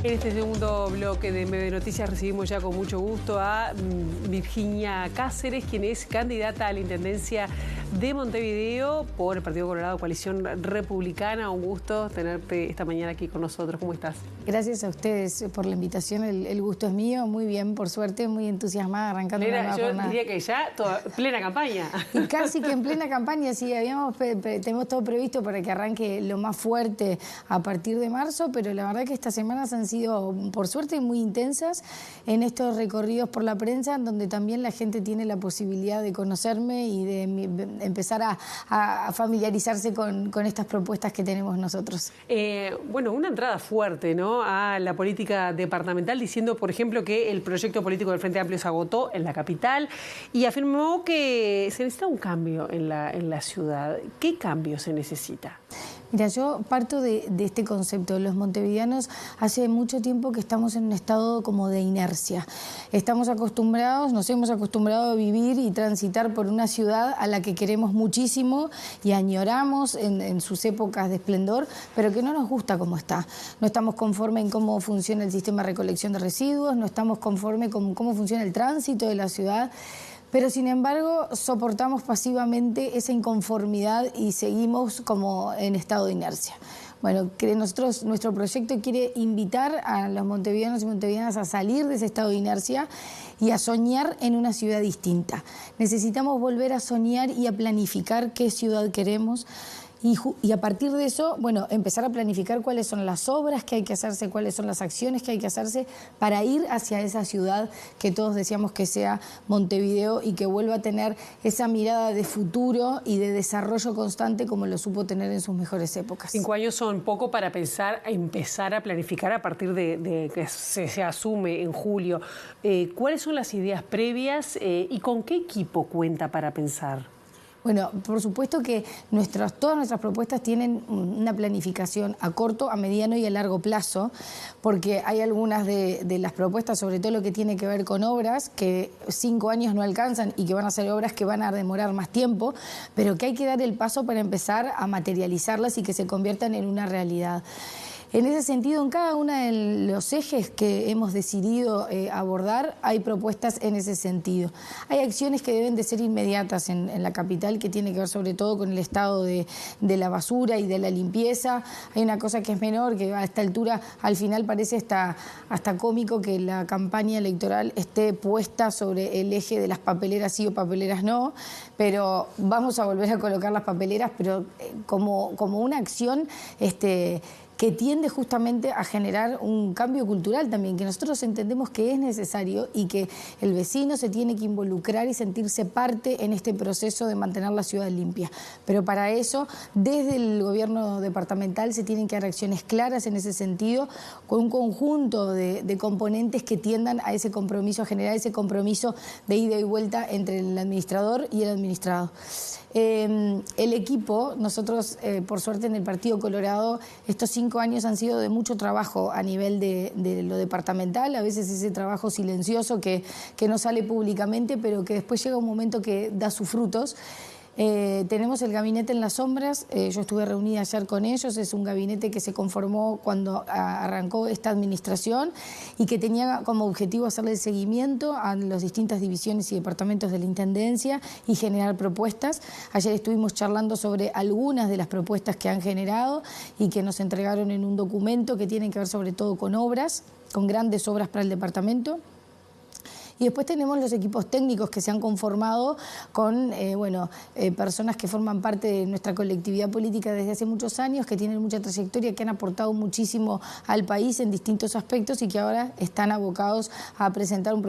En este segundo bloque de MB Noticias recibimos ya con mucho gusto a Virginia Cáceres, quien es candidata a la Intendencia de Montevideo por el Partido Colorado, Coalición Republicana. Un gusto tenerte esta mañana aquí con nosotros. ¿Cómo estás? Gracias a ustedes por la invitación. El gusto es mío. Muy bien, por suerte, muy entusiasmada, arrancando una nueva jornada. Yo diría que ya plena campaña. Y casi que en plena campaña, sí. Tenemos todo previsto para que arranque lo más fuerte a partir de marzo, pero la verdad que estas semanas han sido, por suerte, muy intensas en estos recorridos por la prensa, donde también la gente tiene la posibilidad de conocerme y de empezar a familiarizarse con estas propuestas que tenemos nosotros. Bueno, una entrada fuerte, ¿no?, a la política departamental, diciendo, por ejemplo, que el proyecto político del Frente Amplio se agotó en la capital y afirmó que se necesita un cambio en la ciudad. ¿Qué cambio se necesita? Mira, yo parto de este concepto. Los montevideanos hace mucho tiempo que estamos en un estado como de inercia. Estamos acostumbrados, nos hemos acostumbrado a vivir y transitar por una ciudad a la que queremos muchísimo y añoramos en sus épocas de esplendor, pero que no nos gusta cómo está. No estamos conformes en cómo funciona el sistema de recolección de residuos, no estamos conformes con cómo funciona el tránsito de la ciudad. Pero, sin embargo, soportamos pasivamente esa inconformidad y seguimos como en estado de inercia. Bueno, nuestro proyecto quiere invitar a los montevideanos y montevideanas a salir de ese estado de inercia y a soñar en una ciudad distinta. Necesitamos volver a soñar y a planificar qué ciudad queremos. Y a partir de eso, bueno, empezar a planificar cuáles son las obras que hay que hacerse, cuáles son las acciones que hay que hacerse para ir hacia esa ciudad que todos deseamos que sea Montevideo y que vuelva a tener esa mirada de futuro y de desarrollo constante como lo supo tener en sus mejores épocas. 5 años son poco para empezar a planificar a partir de que se asume en julio. ¿Cuáles son las ideas previas y con qué equipo cuenta para pensar? Bueno, por supuesto que todas nuestras propuestas tienen una planificación a corto, a mediano y a largo plazo, porque hay algunas de las propuestas, sobre todo lo que tiene que ver con obras, que 5 años no alcanzan y que van a ser obras que van a demorar más tiempo, pero que hay que dar el paso para empezar a materializarlas y que se conviertan en una realidad. En ese sentido, en cada uno de los ejes que hemos decidido abordar, hay propuestas en ese sentido. Hay acciones que deben de ser inmediatas en la capital, que tiene que ver sobre todo con el estado de la basura y de la limpieza. Hay una cosa que es menor, que a esta altura al final parece hasta cómico que la campaña electoral esté puesta sobre el eje de las papeleras sí o papeleras no, pero vamos a volver a colocar las papeleras, pero como una acción que tiende justamente a generar un cambio cultural también, que nosotros entendemos que es necesario y que el vecino se tiene que involucrar y sentirse parte en este proceso de mantener la ciudad limpia. Pero para eso, desde el gobierno departamental se tienen que dar acciones claras en ese sentido, con un conjunto de componentes que tiendan a ese compromiso, a generar ese compromiso de ida y vuelta entre el administrador y el administrado. El equipo, nosotros por suerte en el Partido Colorado, estos 5 años han sido de mucho trabajo a nivel de lo departamental, a veces ese trabajo silencioso que no sale públicamente, pero que después llega un momento que da sus frutos. Tenemos el gabinete en las sombras, yo estuve reunida ayer con ellos, es un gabinete que se conformó cuando arrancó esta administración y que tenía como objetivo hacerle el seguimiento a las distintas divisiones y departamentos de la Intendencia y generar propuestas. Ayer estuvimos charlando sobre algunas de las propuestas que han generado y que nos entregaron en un documento que tienen que ver sobre todo con obras, con grandes obras para el departamento. Y después tenemos los equipos técnicos que se han conformado con personas que forman parte de nuestra colectividad política desde hace muchos años, que tienen mucha trayectoria, que han aportado muchísimo al país en distintos aspectos y que ahora están abocados a presentar una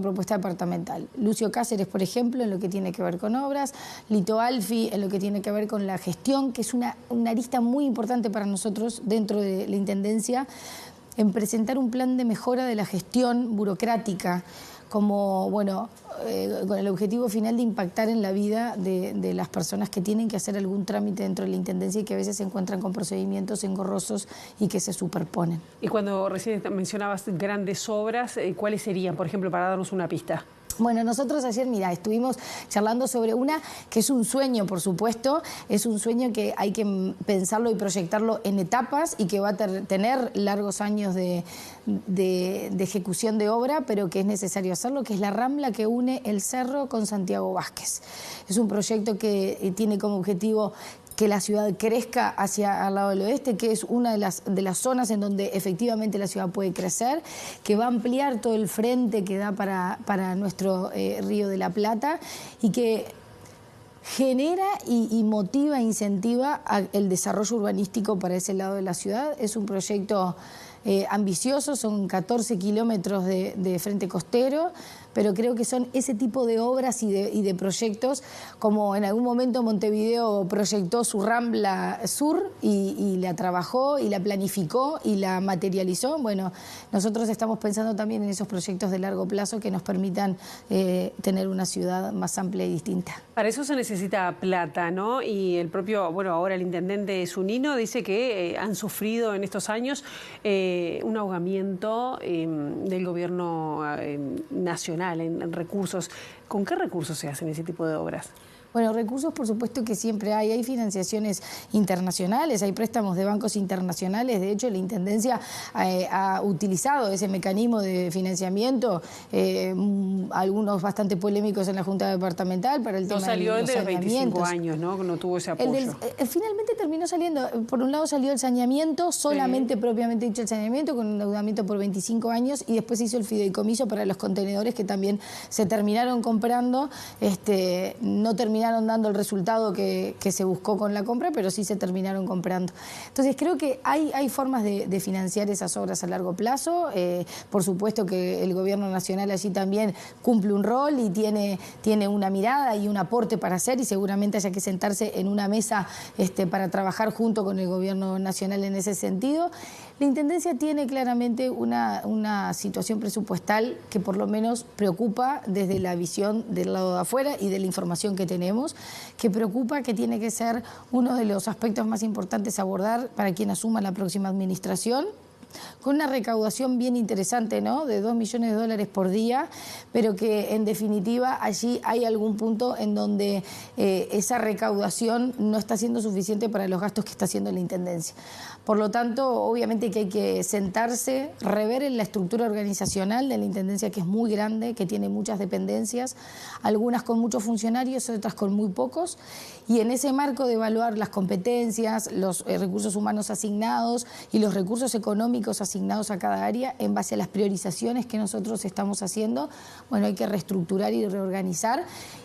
propuesta departamental. Lucio Cáceres, por ejemplo, en lo que tiene que ver con obras, Lito Alfi en lo que tiene que ver con la gestión, que es una arista muy importante para nosotros dentro de la Intendencia, en presentar un plan de mejora de la gestión burocrática, como, con el objetivo final de impactar en la vida de las personas que tienen que hacer algún trámite dentro de la Intendencia y que a veces se encuentran con procedimientos engorrosos y que se superponen. Y cuando recién mencionabas grandes obras, ¿cuáles serían, por ejemplo, para darnos una pista? Bueno, nosotros ayer, mira, estuvimos charlando sobre una que es un sueño, por supuesto, es un sueño que hay que pensarlo y proyectarlo en etapas y que va a tener largos años de ejecución de obra, pero que es necesario hacerlo, que es la Rambla que une el Cerro con Santiago Vázquez. Es un proyecto que tiene como objetivo que la ciudad crezca hacia el lado del oeste, que es una de las zonas en donde efectivamente la ciudad puede crecer, que va a ampliar todo el frente que da para nuestro Río de la Plata y que genera y motiva e incentiva el desarrollo urbanístico para ese lado de la ciudad. Es un proyecto ambicioso, son 14 kilómetros de frente costero, pero creo que son ese tipo de obras y de proyectos, como en algún momento Montevideo proyectó su Rambla Sur y la trabajó y la planificó y la materializó. Bueno, nosotros estamos pensando también en esos proyectos de largo plazo que nos permitan tener una ciudad más amplia y distinta. Para eso se necesita plata, ¿no? Y el propio, bueno, ahora el intendente Zunino dice que han sufrido en estos años un ahogamiento del gobierno nacional en recursos. ¿Con qué recursos se hacen ese tipo de obras? Bueno, recursos por supuesto que siempre hay financiaciones internacionales, hay préstamos de bancos internacionales, de hecho la Intendencia ha utilizado ese mecanismo de financiamiento, algunos bastante polémicos en la Junta Departamental para el tema de los saneamientos. No salió el de los 25 años, ¿no? No tuvo ese apoyo. Finalmente terminó saliendo, por un lado salió el saneamiento, solamente propiamente dicho el saneamiento, con un endeudamiento por 25 años, y después se hizo el fideicomiso para los contenedores que también se terminaron comprando, no terminaron dando el resultado que se buscó con la compra, pero sí se terminaron comprando. Entonces creo que hay formas de financiar esas obras a largo plazo. Por supuesto que el gobierno nacional allí también cumple un rol y tiene una mirada y un aporte para hacer, y seguramente haya que sentarse en una mesa para trabajar junto con el gobierno nacional en ese sentido. La Intendencia tiene claramente una situación presupuestal que por lo menos preocupa desde la visión del lado de afuera y de la información que tenemos, que preocupa, que tiene que ser uno de los aspectos más importantes a abordar para quien asuma la próxima administración, con una recaudación bien interesante, ¿no?, de $2 millones por día, pero que en definitiva allí hay algún punto en donde esa recaudación no está siendo suficiente para los gastos que está haciendo la Intendencia. Por lo tanto, obviamente que hay que sentarse, rever en la estructura organizacional de la Intendencia, que es muy grande, que tiene muchas dependencias, algunas con muchos funcionarios, otras con muy pocos, y en ese marco de evaluar las competencias, los recursos humanos asignados y los recursos económicos asignados a cada área en base a las priorizaciones que nosotros estamos haciendo, bueno, hay que reestructurar y reorganizar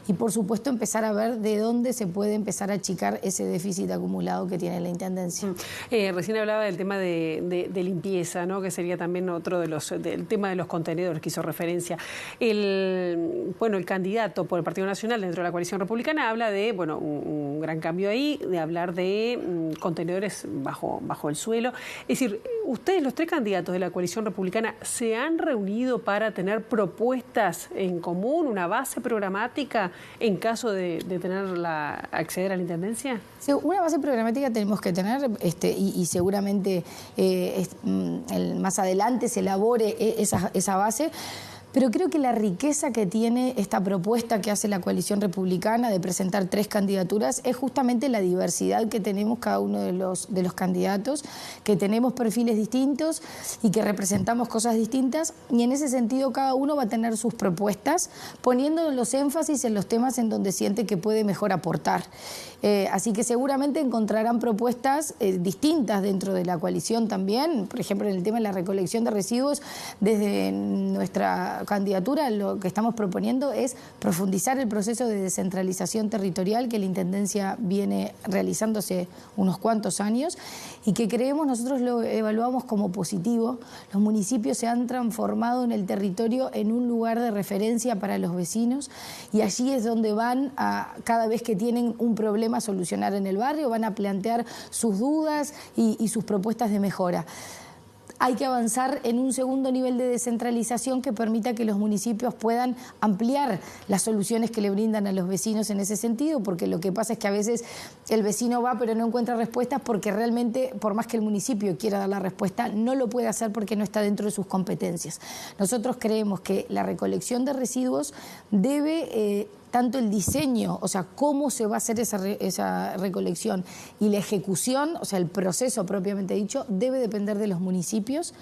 y por supuesto empezar a ver de dónde se puede empezar a achicar ese déficit acumulado que tiene la Intendencia. Recién hablaba del tema de limpieza, ¿no?, que sería también otro del tema de los contenedores que hizo referencia. El candidato por el Partido Nacional dentro de la coalición republicana habla de, bueno, un gran cambio ahí, de hablar de contenedores bajo el suelo. Es decir, ustedes, los tres candidatos de la coalición republicana, ¿se han reunido para tener propuestas en común, una base programática en caso de acceder a la Intendencia? Sí, una base programática tenemos que tener y seguramente más adelante se elabore esa base. Pero creo que la riqueza que tiene esta propuesta que hace la coalición republicana de presentar tres candidaturas es justamente la diversidad que tenemos cada uno de los candidatos, que tenemos perfiles distintos y que representamos cosas distintas, y en ese sentido cada uno va a tener sus propuestas, poniendo los énfasis en los temas en donde siente que puede mejor aportar. Así que seguramente encontrarán propuestas distintas dentro de la coalición también, por ejemplo en el tema de la recolección de residuos. Desde nuestra candidatura lo que estamos proponiendo es profundizar el proceso de descentralización territorial que la Intendencia viene realizando hace unos cuantos años y que creemos, nosotros lo evaluamos como positivo. Los municipios se han transformado en el territorio en un lugar de referencia para los vecinos y allí es donde van cada vez que tienen un problema a solucionar en el barrio, van a plantear sus dudas y sus propuestas de mejora. hay que avanzar en un segundo nivel de descentralización que permita que los municipios puedan ampliar las soluciones que le brindan a los vecinos en ese sentido, porque lo que pasa es que a veces el vecino va pero no encuentra respuestas porque realmente, por más que el municipio quiera dar la respuesta, no lo puede hacer porque no está dentro de sus competencias. Nosotros creemos que la recolección de residuos debe... tanto el diseño, o sea, cómo se va a hacer esa recolección y la ejecución, o sea, el proceso propiamente dicho, debe depender de los municipios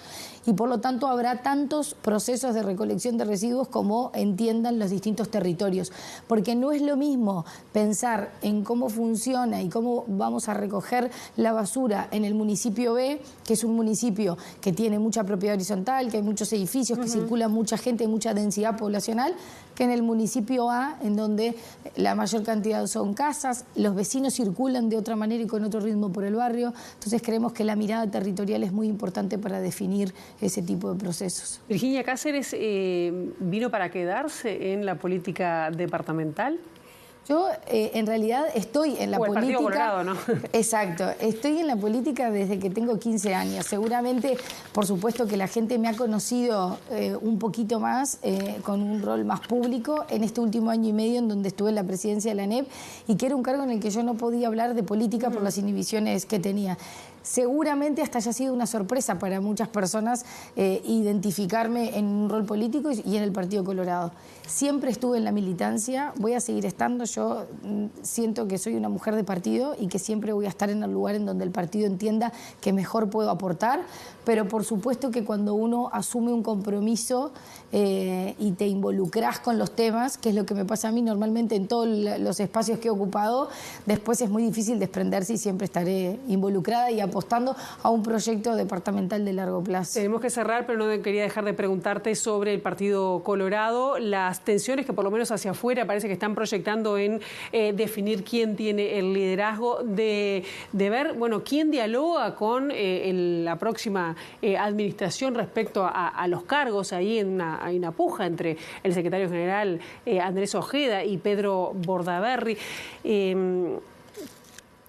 y por lo tanto habrá tantos procesos de recolección de residuos como entiendan los distintos territorios, porque no es lo mismo pensar en cómo funciona y cómo vamos a recoger la basura en el municipio B, que es un municipio que tiene mucha propiedad horizontal, que hay muchos edificios, que circula mucha gente, mucha densidad poblacional, que en el municipio A, en donde la mayor cantidad son casas, los vecinos circulan de otra manera y con otro ritmo por el barrio. Entonces creemos que la mirada territorial es muy importante para definir ese tipo de procesos. Virginia Cáceres vino para quedarse en la política departamental. Yo en realidad estoy en la política... Partido Colorado, ¿no? Exacto, estoy en la política desde que tengo 15 años. Seguramente, por supuesto que la gente me ha conocido un poquito más, con un rol más público, en este último año y medio en donde estuve en la presidencia de la ANEP y que era un cargo en el que yo no podía hablar de política por las inhibiciones que tenía. Seguramente hasta haya sido una sorpresa para muchas personas identificarme en un rol político y en el Partido Colorado. Siempre estuve en la militancia, voy a seguir estando. Yo siento que soy una mujer de partido y que siempre voy a estar en el lugar en donde el partido entienda que mejor puedo aportar, pero por supuesto que cuando uno asume un compromiso y te involucras con los temas, que es lo que me pasa a mí normalmente en todos los espacios que he ocupado, después es muy difícil desprenderse y siempre estaré involucrada y apostando a un proyecto departamental de largo plazo. Tenemos que cerrar, pero no quería dejar de preguntarte sobre el Partido Colorado, las tensiones que por lo menos hacia afuera parece que están proyectando en definir quién tiene el liderazgo, de ver, bueno, quién dialoga con la próxima administración respecto a los cargos. Ahí hay una puja entre el secretario general Andrés Ojeda y Pedro Bordaberry.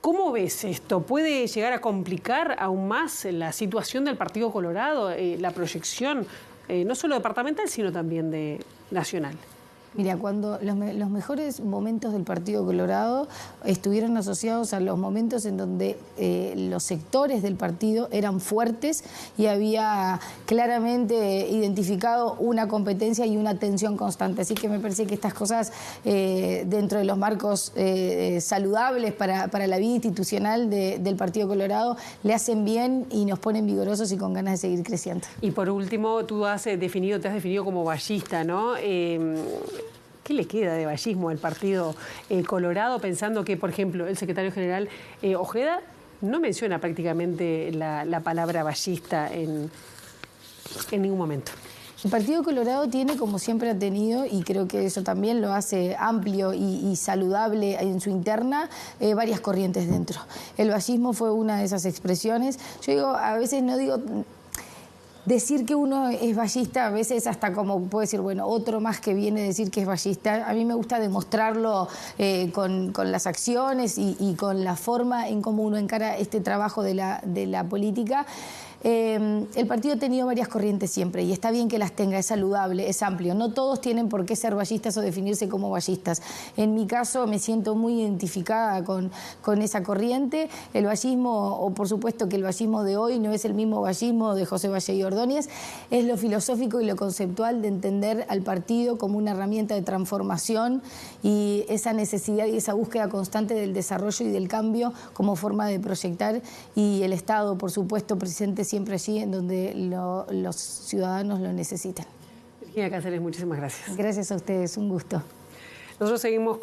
¿Cómo ves esto? ¿Puede llegar a complicar aún más la situación del Partido Colorado, la proyección no solo departamental, sino también nacional? Mira, cuando los mejores momentos del Partido Colorado estuvieron asociados a los momentos en donde los sectores del partido eran fuertes y había claramente identificado una competencia y una tensión constante. Así que me parece que estas cosas, dentro de los marcos saludables para la vida institucional del Partido Colorado, le hacen bien y nos ponen vigorosos y con ganas de seguir creciendo. Y por último, te has definido como vallista, ¿no? ¿Qué le queda de vallismo al Partido Colorado, pensando que, por ejemplo, el secretario general Ojeda no menciona prácticamente la palabra vallista en ningún momento? El Partido Colorado tiene, como siempre ha tenido, y creo que eso también lo hace amplio y saludable en su interna, varias corrientes dentro. El vallismo fue una de esas expresiones. Yo digo, a veces no digo... Decir que uno es vallista a veces hasta como puede decir, bueno, otro más que viene a decir que es vallista. A mí me gusta demostrarlo con las acciones y con la forma en cómo uno encara este trabajo de la política. El partido ha tenido varias corrientes siempre y está bien que las tenga, es saludable, es amplio. No todos tienen por qué ser vallistas o definirse como vallistas. En mi caso me siento muy identificada con esa corriente. El vallismo, o por supuesto que el vallismo de hoy no es el mismo vallismo de José Valle y Ordóñez, es lo filosófico y lo conceptual de entender al partido como una herramienta de transformación y esa necesidad y esa búsqueda constante del desarrollo y del cambio como forma de proyectar, y el Estado, por supuesto, presente siempre allí en donde los ciudadanos lo necesitan. Virginia Cáceres, muchísimas gracias. Gracias a ustedes, un gusto. Nosotros seguimos